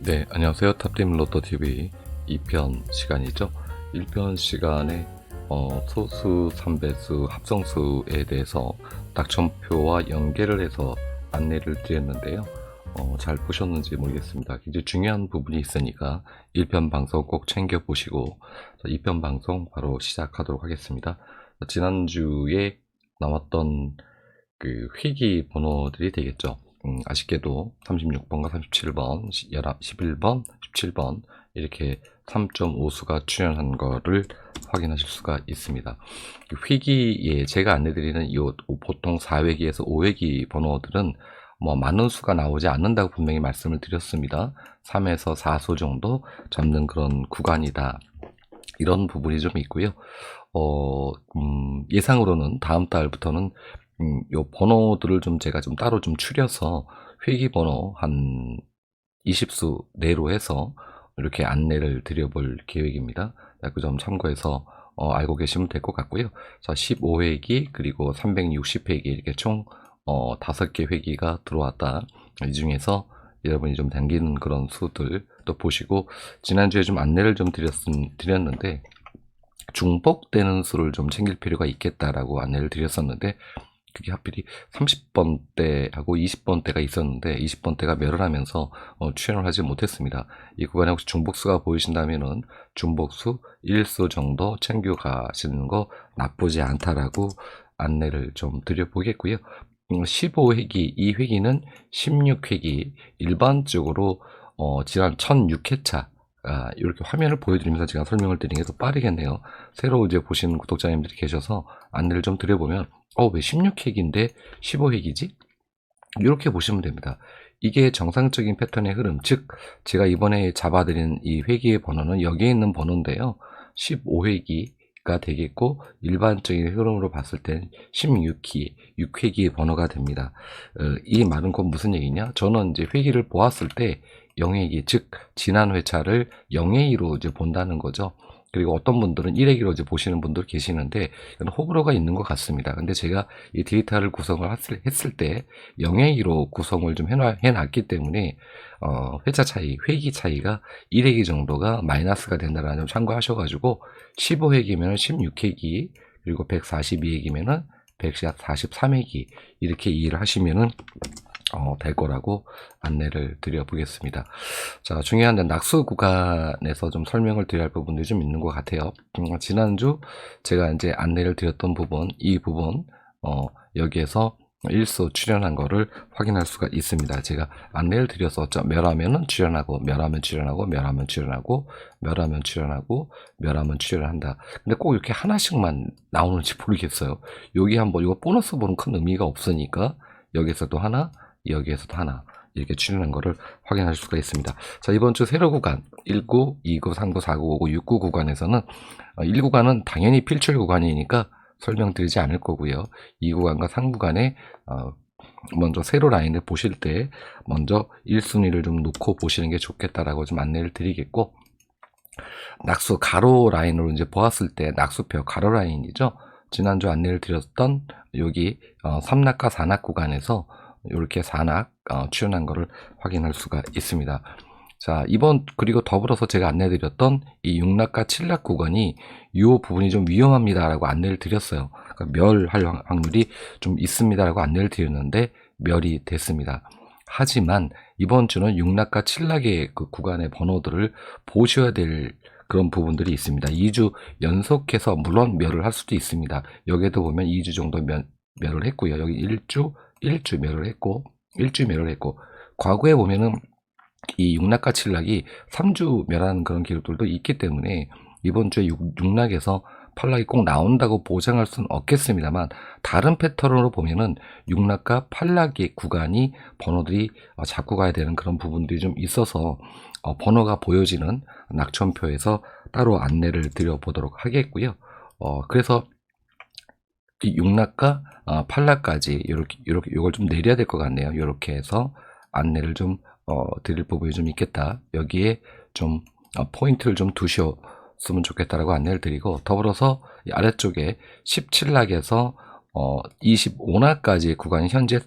네, 안녕하세요. 탑팀 로또TV 2편 시간이죠. 1편 시간에 소수, 삼배수, 합성수에 대해서 낙천표와 연계를 해서 안내를 드렸는데요. 잘 보셨는지 모르겠습니다. 굉장히 중요한 부분이 있으니까 1편 방송 꼭 챙겨보시고 2편 방송 바로 시작하도록 하겠습니다. 지난주에 나왔던 그 회기 번호들이 되겠죠. 아쉽게도 36번과 37번, 11번, 17번 이렇게 3.5수가 출연한 거를 확인하실 수가 있습니다. 회기에 제가 안내드리는 이 보통 4회기에서 5회기 번호들은 뭐 많은 수가 나오지 않는다고 분명히 말씀을 드렸습니다. 3에서 4수 정도 잡는 그런 구간이다. 이런 부분이 좀 있고요. 예상으로는 다음 달부터는 요 번호들을 좀 제가 좀 따로 좀 추려서 회기 번호 한 20수 내로 해서 이렇게 안내를 드려볼 계획입니다. 그 점 참고해서 알고 계시면 될 것 같고요. 자, 15회기 그리고 360회기 이렇게 총 5개 회기가 들어왔다. 이 중에서 여러분이 좀 당기는 그런 수들 또 보시고, 지난주에 좀 안내를 좀 드렸는데 중복되는 수를 좀 챙길 필요가 있겠다라고 안내를 드렸었는데, 그게 하필이 30번대하고 20번대가 있었는데 20번대가 멸을 하면서 출연을 하지 못했습니다. 이 구간에 혹시 중복수가 보이신다면은 중복수 1수 정도 챙겨가시는 거 나쁘지 않다라고 안내를 좀 드려보겠고요. 15회기, 이 회기는 16회기 일반적으로 지난 1006회차 이렇게 화면을 보여드리면서 제가 설명을 드리는 게 더 빠르겠네요. 새로 이제 보시는 구독자님들이 계셔서 안내를 좀 드려보면 왜 16회기인데 15회기지? 이렇게 보시면 됩니다. 이게 정상적인 패턴의 흐름, 즉 제가 이번에 잡아드린 이 회기의 번호는 여기에 있는 번호인데요. 15회기가 되겠고 일반적인 흐름으로 봤을 땐 16기, 6회기의 번호가 됩니다. 이 말은 곧 무슨 얘기냐? 저는 이제 회기를 보았을 때 0회기, 즉 지난 회차를 0회기로 이제 본다는 거죠. 그리고 어떤 분들은 1회기로 이제 보시는 분들 계시는데 이건 호불호가 있는 것 같습니다. 근데 제가 이 데이터를 구성을 했을 때 0회기로 구성을 좀 해놨기 때문에 회차 차이, 회기 차이가 1회기 정도가 마이너스가 된다는 점 참고하셔가지고 15회기면 16회기, 그리고 142회기면은 143회기 이렇게 이해를 하시면은 될 거라고 안내를 드려보겠습니다. 자, 중요한 낙수 구간에서 좀 설명을 드려야 할 부분들이 좀 있는 것 같아요. 지난주 제가 이제 안내를 드렸던 부분, 이 부분, 여기에서 1수 출연한 거를 확인할 수가 있습니다. 제가 안내를 드렸었죠. 멸하면은 출연하고, 멸하면 출연하고, 멸하면 출연하고, 멸하면 출연하고, 멸하면 출연한다. 근데 꼭 이렇게 하나씩만 나오는지 모르겠어요. 여기 한번, 이거 보너스 보는 큰 의미가 없으니까, 여기서도 하나, 여기에서도 하나 이렇게 출연한 거를 확인할 수가 있습니다. 자, 이번 주 세로 구간 1구, 2구, 3구, 4구, 5구, 6구 구간에서는 1구간은 당연히 필출 구간이니까 설명드리지 않을 거고요. 2구간과 3구간에 먼저 세로 라인을 보실 때 먼저 1순위를 좀 놓고 보시는 게 좋겠다라고 좀 안내를 드리겠고, 낙수 가로 라인으로 이제 보았을 때 낙수표 가로 라인이죠. 지난주 안내를 드렸던 여기 3낙과 4낙 구간에서 이렇게 4낙 출연한 거를 확인할 수가 있습니다. 자, 그리고 더불어서 제가 안내드렸던 이 6낙과 7낙 구간이 이 부분이 좀 위험합니다라고 안내를 드렸어요. 그러니까 멸할 확률이 좀 있습니다라고 안내를 드렸는데 멸이 됐습니다. 하지만 이번 주는 6낙과 7낙의 그 구간의 번호들을 보셔야 될 그런 부분들이 있습니다. 2주 연속해서 물론 멸을 할 수도 있습니다. 여기에도 보면 2주 정도 멸을 했고요. 여기 1주 멸을 했고, 1주 멸을 했고, 과거에 보면은 이 6낙과 7낙이 3주 멸하는 그런 기록들도 있기 때문에 이번 주에 6낙에서 8낙이 꼭 나온다고 보장할 수는 없겠습니다만, 다른 패턴으로 보면은 6낙과 8낙의 구간이 번호들이 잡고 가야 되는 그런 부분들이 좀 있어서 번호가 보여지는 낙천표에서 따로 안내를 드려보도록 하겠고요. 그래서 이 6낙과 8낙까지 요걸 좀 내려야 될 것 같네요. 이렇게 해서 안내를 좀 드릴 부분이 좀 있겠다. 여기에 좀 포인트를 좀 두셨으면 좋겠다라고 안내를 드리고, 더불어서 이 아래쪽에 17낙에서 25낙까지 구간이 현재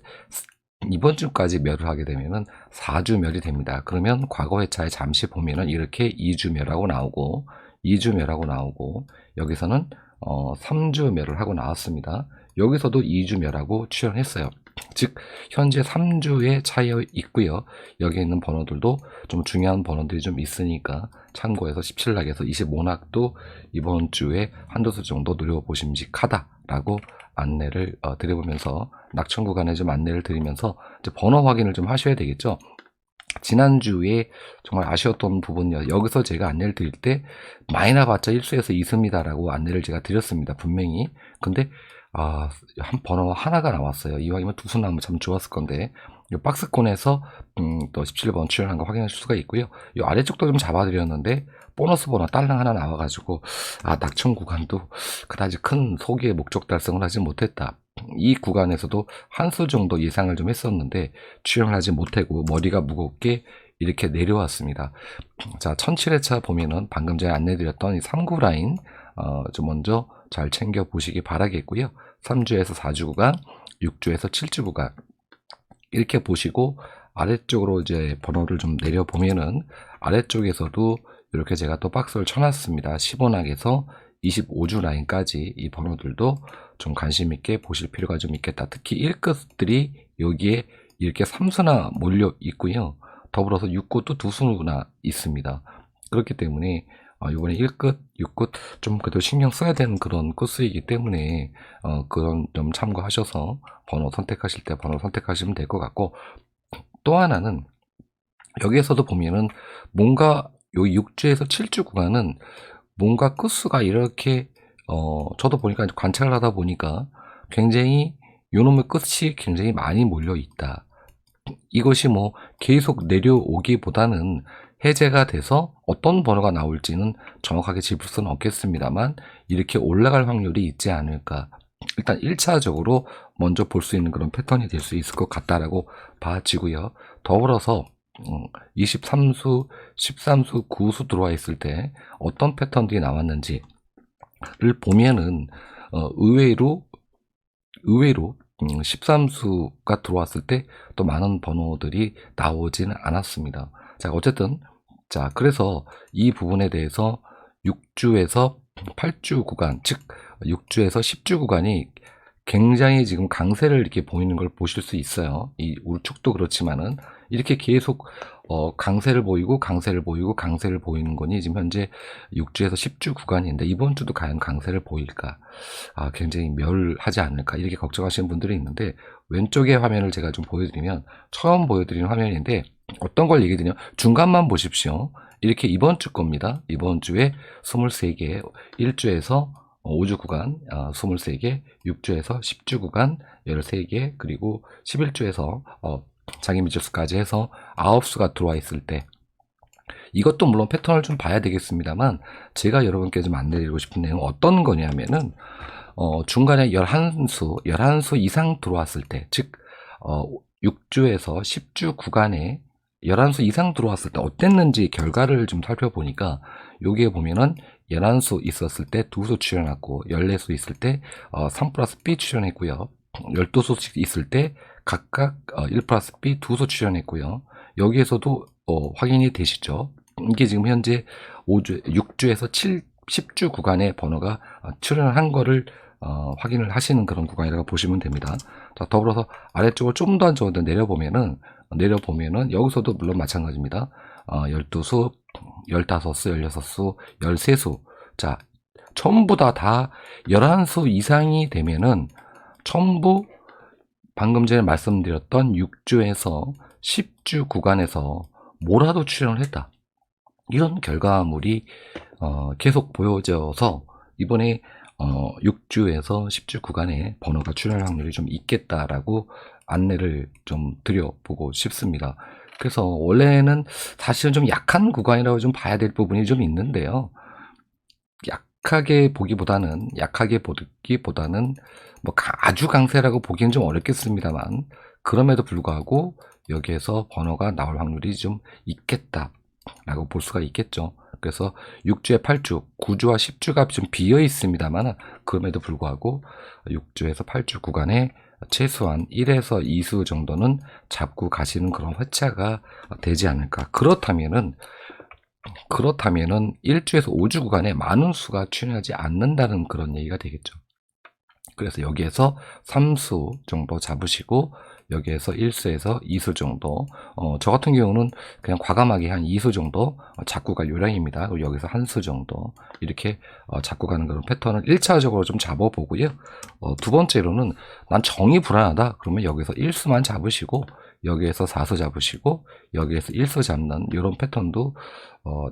이번 주까지 멸을 하게 되면은 4주 멸이 됩니다. 그러면 과거 회차에 잠시 보면은 이렇게 2주 멸하고 나오고 2주 멸하고 나오고 여기서는 3주 멸을 하고 나왔습니다. 여기서도 2주 멸하고 출현했어요. 즉 현재 3주에 차여 있고요. 여기 있는 번호들도 좀 중요한 번호들이 좀 있으니까 참고해서 17낙에서 25낙도 이번 주에 한두 수 정도 노려보심직하다라고 안내를 드려보면서 낙천 구간에 좀 안내를 드리면서 이제 번호 확인을 좀 하셔야 되겠죠. 지난주에 정말 아쉬웠던 부분이요. 여기서 제가 안내를 드릴 때 많이 나봤자 1수에서 2수입니다 라고 안내를 제가 드렸습니다. 분명히. 근데 한 번호 하나가 나왔어요. 이왕이면 2수 나오면 참 좋았을 건데 이 박스권에서 또 17번 출연한 거 확인하실 수가 있고요. 이 아래쪽도 좀 잡아드렸는데 보너스 번호 딸랑 하나 나와가지고 낙천 구간도 그다지 큰 소기의 목적 달성을 하지 못했다. 이 구간에서도 한 수 정도 예상을 좀 했었는데 출연을 하지 못하고 머리가 무겁게 이렇게 내려왔습니다. 자, 1007회차 보면은 방금 전에 안내드렸던 이 3구 라인 좀 먼저 잘 챙겨 보시기 바라겠고요. 3주에서 4주 구간, 6주에서 7주 구간 이렇게 보시고 아래쪽으로 이제 번호를 좀 내려보면은 아래쪽에서도 이렇게 제가 또 박스를 쳐놨습니다. 15낙에서 25주 라인까지 이 번호들도 좀 관심 있게 보실 필요가 좀 있겠다. 특히 1끝들이 여기에 이렇게 3수나 몰려 있고요. 더불어서 6끝도 2수나 있습니다. 그렇기 때문에 이번에 1끝, 6끝 좀 그래도 신경 써야 되는 그런 코스이기 때문에 그런 좀 참고하셔서 번호 선택하실 때 번호 선택하시면 될 것 같고, 또 하나는 여기에서도 보면은 뭔가 요 6주에서 7주 구간은 뭔가 끝수가 이렇게 저도 보니까 관찰을 하다 보니까 굉장히 요놈의 끝이 굉장히 많이 몰려 있다. 이것이 뭐 계속 내려오기보다는 해제가 돼서 어떤 번호가 나올지는 정확하게 짚을 수는 없겠습니다만 이렇게 올라갈 확률이 있지 않을까. 일단 1차적으로 먼저 볼 수 있는 그런 패턴이 될 수 있을 것 같다라고 봐지고요. 더불어서 23수, 13수, 9수 들어와 있을 때 어떤 패턴들이 나왔는지를 보면은 의외로 13수가 들어왔을 때 또 많은 번호들이 나오지는 않았습니다. 자, 어쨌든 자, 그래서 이 부분에 대해서 6주에서 8주 구간, 즉 6주에서 10주 구간이 굉장히 지금 강세를 이렇게 보이는 걸 보실 수 있어요. 이 우측도 그렇지만은 이렇게 계속 강세를 보이고 강세를 보이고 강세를 보이는 거니 지금 현재 6주에서 10주 구간인데 이번 주도 과연 강세를 보일까? 굉장히 멸하지 않을까? 이렇게 걱정하시는 분들이 있는데 왼쪽의 화면을 제가 좀 보여드리면 처음 보여드리는 화면인데 어떤 걸 얘기 드리냐? 중간만 보십시오. 이렇게 이번 주 겁니다. 이번 주에 23개, 1주에서 5주 구간 23개, 6주에서 10주 구간 13개, 그리고 11주에서 장기 미지수까지 해서 9수가 들어와 있을 때 이것도 물론 패턴을 좀 봐야 되겠습니다만 제가 여러분께 좀 안내드리고 싶은 내용은 어떤 거냐면은 중간에 11수 이상 들어왔을 때, 즉 6주에서 10주 구간에 11수 이상 들어왔을 때 어땠는지 결과를 좀 살펴보니까 여기에 보면은 11수 있었을 때 2수 출연했고 14수 있을 때 3 플러스 B 출연했고요. 12수 있을 때 각각 1 플러스 B 2수 출연했고요. 여기에서도 확인이 되시죠? 이게 지금 현재 6주에서 10주 구간의 번호가 출연한 거를 확인을 하시는 그런 구간이라고 보시면 됩니다. 자, 더불어서 아래쪽을 좀 더 내려보면은 여기서도 물론 마찬가지입니다. 12수, 15수, 16수, 13수. 자, 전부 다 11수 이상이 되면은 전부 방금 전에 말씀드렸던 6주에서 10주 구간에서 뭐라도 출연을 했다. 이런 결과물이 계속 보여져서 이번에 6주에서 10주 구간에 번호가 출연할 확률이 좀 있겠다라고 안내를 좀 드려보고 싶습니다. 그래서 원래는 사실은 좀 약한 구간이라고 좀 봐야 될 부분이 좀 있는데요. 약하게 보기보다는 뭐 아주 강세라고 보기엔 좀 어렵겠습니다만 그럼에도 불구하고 여기에서 번호가 나올 확률이 좀 있겠다라고 볼 수가 있겠죠. 그래서 6주에 8주, 9주와 10주가 좀 비어 있습니다만 그럼에도 불구하고 6주에서 8주 구간에 최소한 1에서 2수 정도는 잡고 가시는 그런 회차가 되지 않을까. 그렇다면은 1주에서 5주 구간에 많은 수가 출현하지 않는다는 그런 얘기가 되겠죠. 그래서 여기에서 3수 정도 잡으시고 여기에서 1수에서 2수 정도, 저 같은 경우는 그냥 과감하게 한 2수 정도 잡고 갈 요량입니다. 그리고 여기서 한 수 정도 이렇게 잡고 가는 그런 패턴을 1차적으로 좀 잡아보고요. 두 번째로는 난 정이 불안하다. 그러면 여기서 1수만 잡으시고 여기에서 4수 잡으시고 여기에서 1수 잡는 이런 패턴도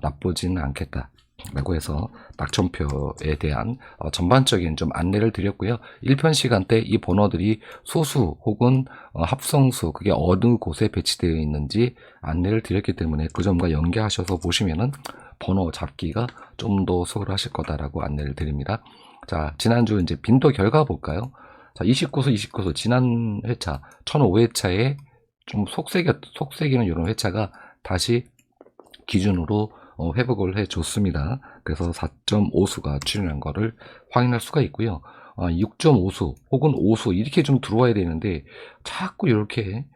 나쁘지는 않겠다 라고 해서 낙천표에 대한 전반적인 좀 안내를 드렸고요. 1편 시간 때 이 번호들이 소수 혹은 합성수 그게 어느 곳에 배치되어 있는지 안내를 드렸기 때문에 그 점과 연계하셔서 보시면은 번호 잡기가 좀 더 수월하실 거다라고 안내를 드립니다. 자, 지난주 이제 빈도 결과 볼까요? 자, 29수 지난 회차 1005회차에 좀 속색이는 이런 회차가 다시 기준으로 회복을 해줬습니다. 그래서 4.5수가 출현한 거를 확인할 수가 있고요. 6.5수 혹은 5수 이렇게 좀 들어와야 되는데 자꾸 이렇게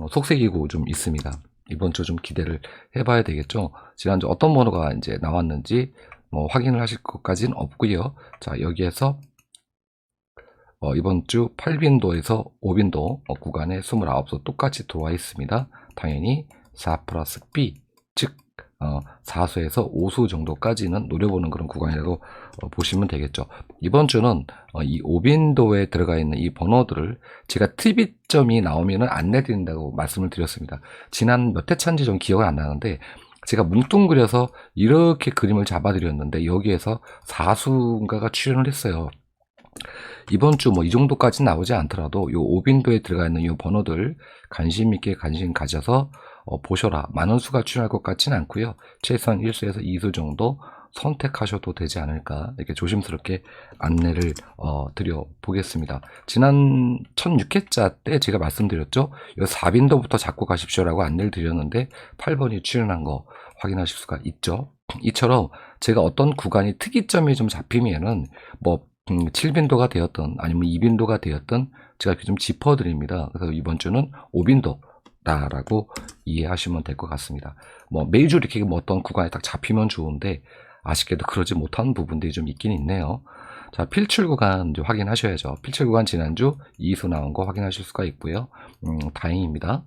속색이고 좀 있습니다. 이번 주 좀 기대를 해봐야 되겠죠. 지난주 어떤 번호가 이제 나왔는지 확인을 하실 것까지는 없고요. 자, 여기에서 이번 주 8빈도에서 5빈도 구간에 29수 똑같이 들어와 있습니다. 당연히 4 플러스 B 즉 4수에서 5수 정도까지는 노려보는 그런 구간이라고 보시면 되겠죠. 이번 주는 이 5빈도에 들어가 있는 이 번호들을 제가 TV점이 나오면 안내드린다고 말씀을 드렸습니다. 지난 몇 회차인지 좀 기억은 안 나는데 제가 뭉뚱그려서 이렇게 그림을 잡아드렸는데 여기에서 4수인가가 출현을 했어요. 이번 주 이 정도까지 나오지 않더라도 요 5빈도에 들어가 있는 요 번호들 관심 있게 관심 가져서 보셔라. 많은 수가 출현할 것 같지는 않고요. 최소한 1수에서 2수 정도 선택하셔도 되지 않을까 이렇게 조심스럽게 안내를 드려 보겠습니다. 지난 1006회차 때 제가 말씀드렸죠. 요 4빈도부터 잡고 가십시오라고 안내를 드렸는데 8번이 출현한 거 확인하실 수가 있죠. 이처럼 제가 어떤 구간이 특이점이 좀 잡히면은 7빈도가 되었던 아니면 2빈도가 되었던 제가 이렇게 좀 짚어드립니다. 그래서 이번 주는 5빈도다라고 이해하시면 될 것 같습니다. 매주 이렇게 어떤 구간에 딱 잡히면 좋은데 아쉽게도 그러지 못한 부분들이 좀 있긴 있네요. 자, 필출 구간 이제 확인하셔야죠. 필출 구간 지난주 2수 나온 거 확인하실 수가 있고요. 다행입니다.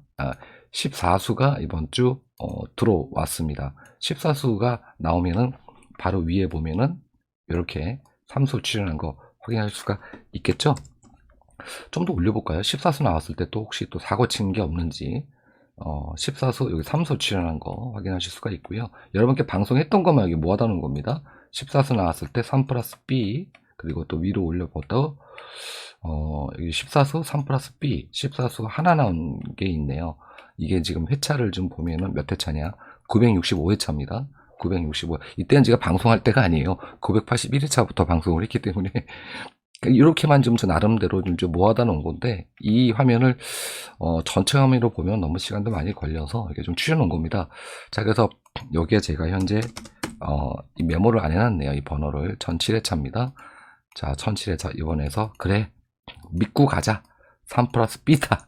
14수가 이번 주 들어왔습니다. 14수가 나오면은 바로 위에 보면은 이렇게 3수 출현한 거 확인할 수가 있겠죠? 좀 더 올려볼까요? 14수 나왔을 때 또 혹시 또 사고 치는 게 없는지 14수 여기 3수 출현한 거 확인하실 수가 있고요. 여러분께 방송했던 것만 여기 모아다 놓은 겁니다. 14수 나왔을 때 3 플러스 B 그리고 또 위로 올려보도 여기 14수 3 플러스 B 14수가 하나 나온 게 있네요. 이게 지금 회차를 좀 보면은 몇 회차냐 965회차입니다. 965. 이때는 제가 방송할 때가 아니에요. 981회차부터 방송을 했기 때문에 이렇게만 좀 저 나름대로 좀 모아다 놓은 건데 이 화면을 전체 화면으로 보면 너무 시간도 많이 걸려서 이렇게 좀 추려 놓은 겁니다. 자, 그래서 여기에 제가 현재 이 메모를 안 해놨네요. 이 번호를 1007회차입니다. 자, 1007회차 이번에서 그래 믿고 가자 3 플러스 B다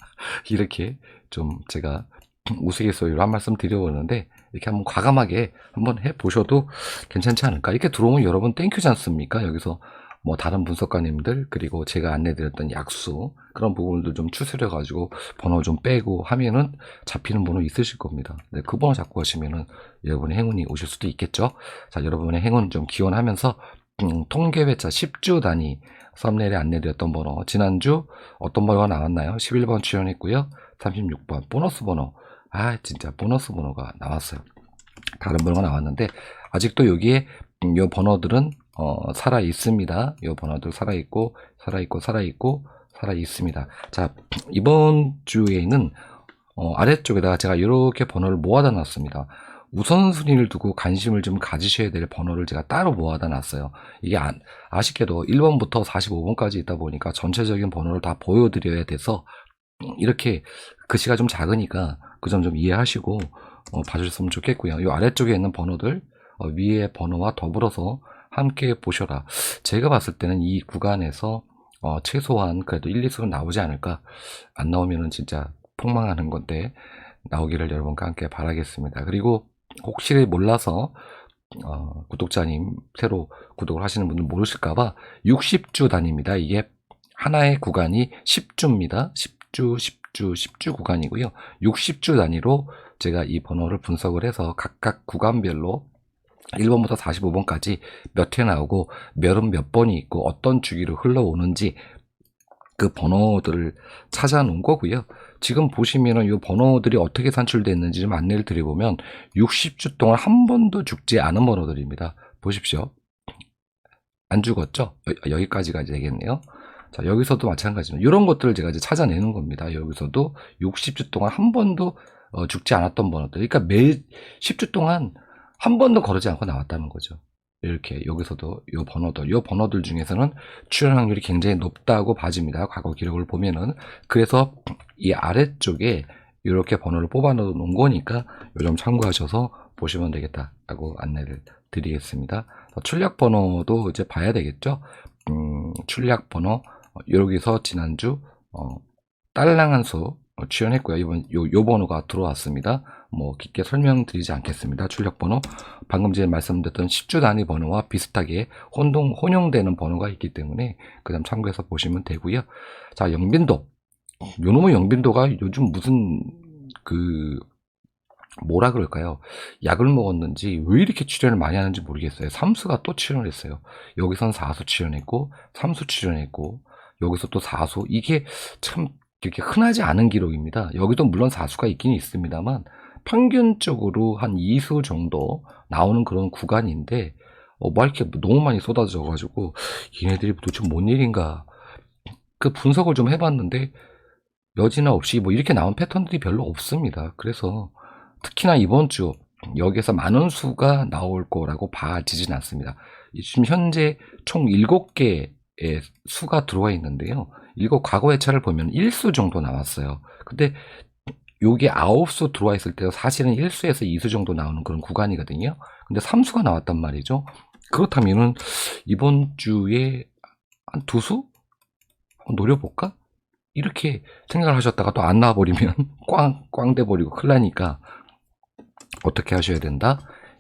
이렇게 좀 제가 우스갯소리로 한 말씀 드려보는데 이렇게 한번 과감하게 한번 해보셔도 괜찮지 않을까. 이렇게 들어오면 여러분 땡큐지 않습니까? 여기서 다른 분석가님들 그리고 제가 안내드렸던 약수 그런 부분들 좀 추스려 가지고 번호 좀 빼고 하면은 잡히는 번호 있으실 겁니다. 네, 그 번호 잡고 하시면은 여러분의 행운이 오실 수도 있겠죠. 자, 여러분의 행운 좀 기원하면서 통계회차 10주 단위 썸네일에 안내드렸던 번호 지난주 어떤 번호가 나왔나요? 11번 출연했고요. 36번 보너스 번호 진짜 보너스 번호가 나왔어요. 다른 번호가 나왔는데 아직도 여기에 이 번호들은 살아 있습니다. 이 번호들 살아 있고 있습니다. 자, 이번 주에는 아래쪽에다가 제가 이렇게 번호를 모아다 놨습니다. 우선순위를 두고 관심을 좀 가지셔야 될 번호를 제가 따로 모아다 놨어요. 이게 아쉽게도 1번부터 45번까지 있다 보니까 전체적인 번호를 다 보여드려야 돼서 이렇게 글씨가 좀 작으니까 그 점 좀 이해하시고 봐주셨으면 좋겠고요. 이 아래쪽에 있는 번호들 위에 번호와 더불어서 함께 보셔라. 제가 봤을 때는 이 구간에서 최소한 그래도 1, 2수는 나오지 않을까. 안 나오면은 진짜 폭망하는 건데 나오기를 여러분과 함께 바라겠습니다. 그리고 혹시 몰라서 구독자님 새로 구독을 하시는 분들 모르실까봐 60주 단위입니다. 이게 하나의 구간이 10주입니다. 10주, 10주, 10주 구간이고요. 60주 단위로 제가 이 번호를 분석을 해서 각각 구간별로 1번부터 45번까지 몇 회 나오고 몇은 몇 번이 있고 어떤 주기로 흘러오는지 그 번호들을 찾아 놓은 거고요. 지금 보시면은 이 번호들이 어떻게 산출됐는지 좀 안내를 드려보면 60주 동안 한 번도 죽지 않은 번호들입니다. 보십시오. 안 죽었죠? 여기까지가 되겠네요. 자, 여기서도 마찬가지입니다. 이런 것들을 제가 이제 찾아내는 겁니다. 여기서도 60주 동안 한 번도 죽지 않았던 번호들. 그러니까 매 10주 동안 한 번도 거르지 않고 나왔다는 거죠. 이렇게 여기서도 요 번호들 중에서는 출현 확률이 굉장히 높다고 봐집니다. 과거 기록을 보면은. 그래서 이 아래쪽에 이렇게 번호를 뽑아 놓은 거니까 요 점 참고하셔서 보시면 되겠다라고 안내를 드리겠습니다. 출력 번호도 이제 봐야 되겠죠. 출력 번호 여기서 지난주 딸랑한 수 출연했고요. 이번 요 번호가 들어왔습니다. 뭐 깊게 설명드리지 않겠습니다. 출력 번호 방금 전에 말씀드렸던 10주 단위 번호와 비슷하게 혼용되는 번호가 있기 때문에 그 점 참고해서 보시면 되고요. 자, 영빈도 요놈의 영빈도가 요즘 무슨 뭐라 그럴까요? 약을 먹었는지 왜 이렇게 출연을 많이 하는지 모르겠어요. 3수가 또 출연을 했어요. 여기선 4수 출연했고 3수 출연했고 여기서 또 4수. 이게 참 이렇게 흔하지 않은 기록입니다. 여기도 물론 4수가 있긴 있습니다만 평균적으로 한 2수 정도 나오는 그런 구간인데 뭐 이렇게 너무 많이 쏟아져 가지고 얘네들이 도대체 뭔 일인가 그 분석을 좀 해봤는데 여지나 없이 뭐 이렇게 나온 패턴들이 별로 없습니다. 그래서 특히나 이번 주 여기에서 많은 수가 나올 거라고 봐지진 않습니다. 지금 현재 총 7개의 수가 들어와 있는데요. 이거 과거 회차를 보면 1수 정도 나왔어요. 근데 요게 9수 들어와 있을 때 사실은 1수에서 2수 정도 나오는 그런 구간이거든요. 근데 3수가 나왔단 말이죠. 그렇다면은 이번 주에 한 2수? 한번 노려볼까? 이렇게 생각을 하셨다가 또 안 나와버리면 꽝 돼버리고 큰일 나니까 어떻게 하셔야 된다?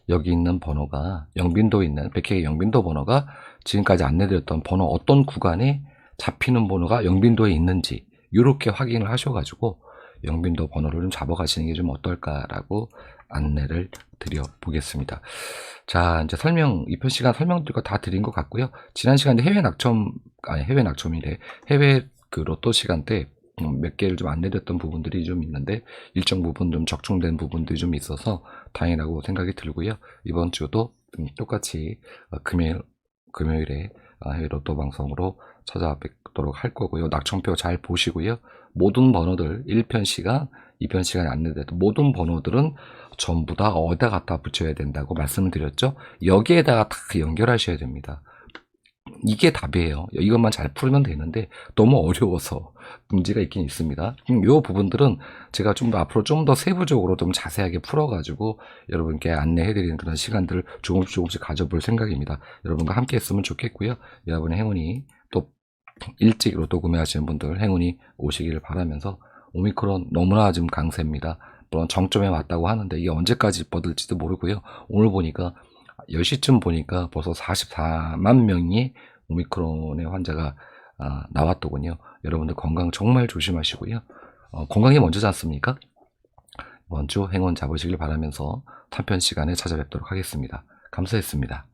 여기 있는 번호가 영빈도에 있는 100회 영빈도 번호가 지금까지 안내드렸던 번호 어떤 구간에 잡히는 번호가 영빈도에 있는지 이렇게 확인을 하셔가지고 영빈도 번호를 좀 잡아가시는 게 좀 어떨까라고 안내를 드려보겠습니다. 자, 이제 2편 시간 설명드릴 거 다 드린 것 같고요. 지난 시간에 해외 낙첨이래. 해외 그 로또 시간 때 몇 개를 좀 안내드렸던 부분들이 좀 있는데 일정 부분 좀 적중된 부분들이 좀 있어서 다행이라고 생각이 들고요. 이번 주도 똑같이 금요일에 해외 로또 방송으로 찾아뵙도록 할 거고요. 낙첨표 잘 보시고요. 모든 번호들 1편 시간, 2편 시간에 안내됐던 모든 번호들은 전부 다 어디다 갖다 붙여야 된다고 말씀을 드렸죠. 여기에다가 다 연결하셔야 됩니다. 이게 답이에요. 이것만 잘 풀면 되는데 너무 어려워서 문제가 있긴 있습니다. 이 부분들은 제가 좀 더 앞으로 좀 더 세부적으로 좀 자세하게 풀어가지고 여러분께 안내해드리는 그런 시간들을 조금씩 가져볼 생각입니다. 여러분과 함께 했으면 좋겠고요. 여러분의 행운이 또 일찍 로또 구매하시는 분들 행운이 오시기를 바라면서 오미크론 너무나 좀 강세입니다. 물론 정점에 왔다고 하는데 이게 언제까지 뻗을지도 모르고요. 오늘 보니까 10시쯤 보니까 벌써 44만 명이 오미크론의 환자가 나왔더군요. 여러분들 건강 정말 조심하시고요. 건강이 먼저지 않습니까? 이번 주 행운 잡으시길 바라면서 3편 시간에 찾아뵙도록 하겠습니다. 감사했습니다.